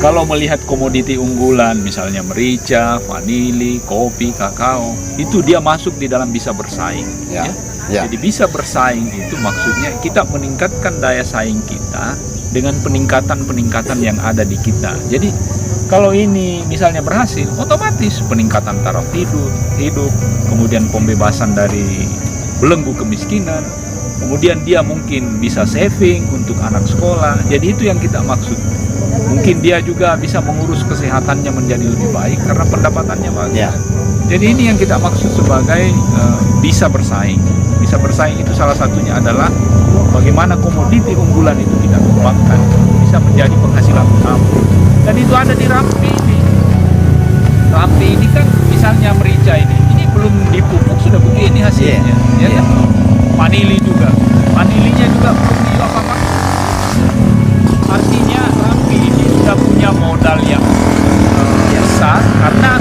Kalau melihat komoditi unggulan, misalnya merica, vanili, kopi, kakao, itu dia masuk di dalam bisa bersaing. Ya. Ya. Ya. Jadi bisa bersaing itu maksudnya kita meningkatkan daya saing kita dengan peningkatan-peningkatan yang ada di kita. Jadi kalau ini misalnya berhasil, otomatis peningkatan taraf hidup, kemudian pembebasan dari belenggu kemiskinan, kemudian dia mungkin bisa saving untuk anak sekolah. Jadi itu yang kita maksud. Mungkin dia juga bisa mengurus kesehatannya menjadi lebih baik karena pendapatannya bagus. Ya. Jadi ini yang kita maksud sebagai bisa bersaing. Bisa bersaing itu salah satunya adalah bagaimana komoditi unggulan itu kita kembangkan bisa menjadi penghasilan utama. Dan itu ada di Rampi ini. Rampi ini kan misalnya merica ini belum dipupuk sudah begini hasilnya. Ya kan? Vanili juga. Vanilinya juga belum apa-apa. Artinya Rampi ini sudah punya modal yang besar karena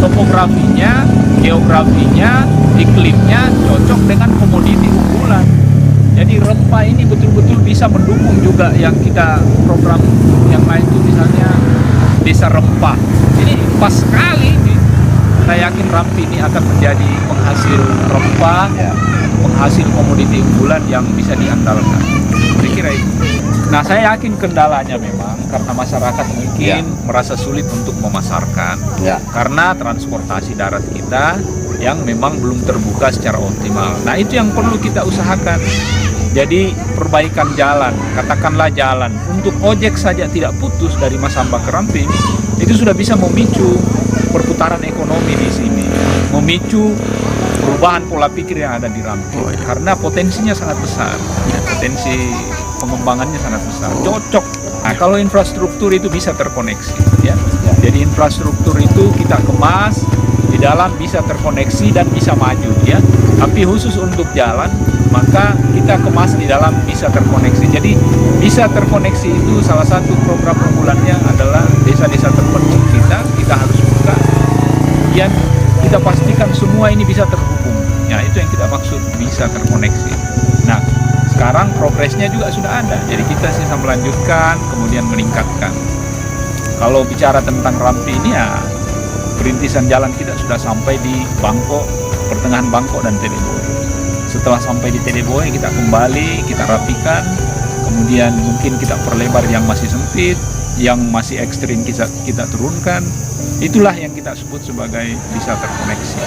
topografinya, geografinya, iklimnya cocok dengan komoditi unggulan. Jadi rempah ini betul-betul bisa mendukung juga yang kita program yang lain itu misalnya desa rempah. Ini pas sekali ini. Saya yakin Rampi ini akan menjadi penghasil rempah, penghasil komoditi unggulan yang bisa diandalkan. Saya kira itu. Nah, saya yakin kendalanya memang karena masyarakat mungkin merasa sulit untuk memasarkan karena transportasi darat kita yang memang belum terbuka secara optimal. Nah, itu yang perlu kita usahakan. Jadi perbaikan jalan, katakanlah jalan untuk ojek saja tidak putus dari Masamba ke Rampi itu sudah bisa memicu perputaran ekonomi di sini, memicu perubahan pola pikir yang ada di Rampi karena potensinya sangat besar, potensi pengembangannya sangat besar, cocok. Nah, kalau infrastruktur itu bisa terkoneksi, ya. Jadi infrastruktur itu kita kemas di dalam bisa terkoneksi dan bisa maju, ya. Tapi khusus untuk jalan, maka kita kemas di dalam bisa terkoneksi. Jadi bisa terkoneksi itu salah satu program unggulannya adalah desa-desa terpencil kita harus buka. Kemudian kita pastikan semua ini bisa terhubung. Ya, itu yang kita maksud bisa terkoneksi. Nah, sekarang progresnya juga sudah ada. Jadi kita sisa melanjutkan, kemudian meningkatkan. Kalau bicara tentang Rampi ini ya, perintisan jalan kita sudah sampai di Bangko, pertengahan Bangko dan Tedeboe. Setelah sampai di Tedeboe kita kembali, kita rapikan, kemudian mungkin kita perlebar yang masih sempit, yang masih ekstrim kita turunkan. Itulah yang kita sebut sebagai bisa terkoneksi.